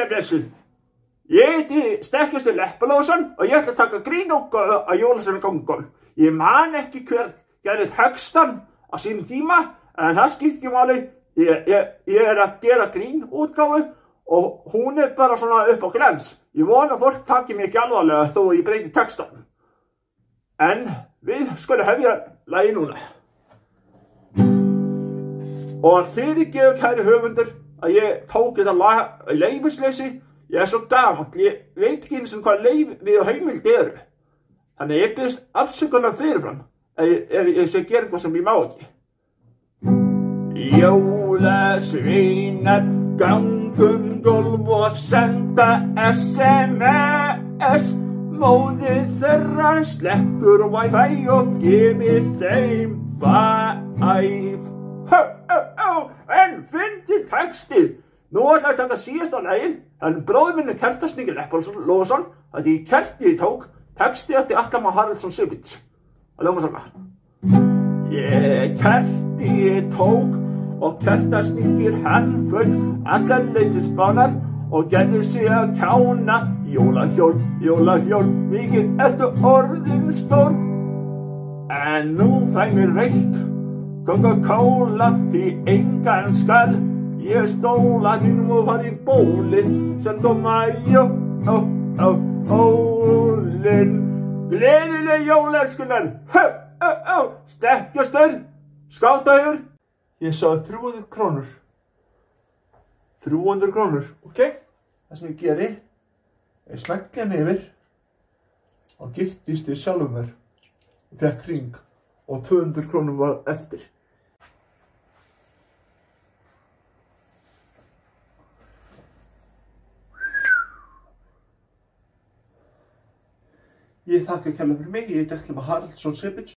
Blessuð. Ég heiti Stekkjarstaur Leppalúðsson og ég ætla að taka grínútgáfu af Jólasveini Góngól. Ég man ekki hver gerði textann á sínum tíma, en það skiptir ekki máli. Ég er að gera grínútgáfu og hún er bara svona upp á glens. Ég vona að fólk taki mig ekki alvarlega þó ég breyti textann. En við skulum hefja lagið núna. Og fyrirgefðu kæri höfundur að ég tók þetta lag leyfisleysi. Ég er svo gamall, ég veit ekki eins og hvað leyfi og heimild eru. Þannig að ég biðst afsökunar fyrirfram ef ég sé gera eitthvað sem ég má ekki. Jólasveinar ganga gólf og senda SMS. Móðir þeirra slekkur Wi-Fi og gefið þeim 5. En fyndi textið. Nú ætla ég að taka síðasta lagið, en bróðir minn er Kertasníkir Leppalúðsson, það er kertið ég tók, textið eftir Atla Má Haraldsson Sibits. Það hljómar svona. Kertið ég tók og Kertasníkir hann föll allar leið til Spánar og gerði sig að kjána. Jólahjól, jólahjól, mikið ertu orðin stór. En nú fæ mér reitt Coca-Cola því engan skal. Ég stóla þínum og var í bólið sem koma jólin. Gleðileg jól, elskunar. Stekkjarstaur, skátahjör. Ég sagði 300 krónur. 300 krónur, ok? Það sem ég geri, ég smekkli henni yfir og giftist ég sjálfum mér. Ég fekk hring og 200 krónur var eftir. Ég þakka kærlega fyrir mig, ég heiti Atli Má Haraldsson Sibits.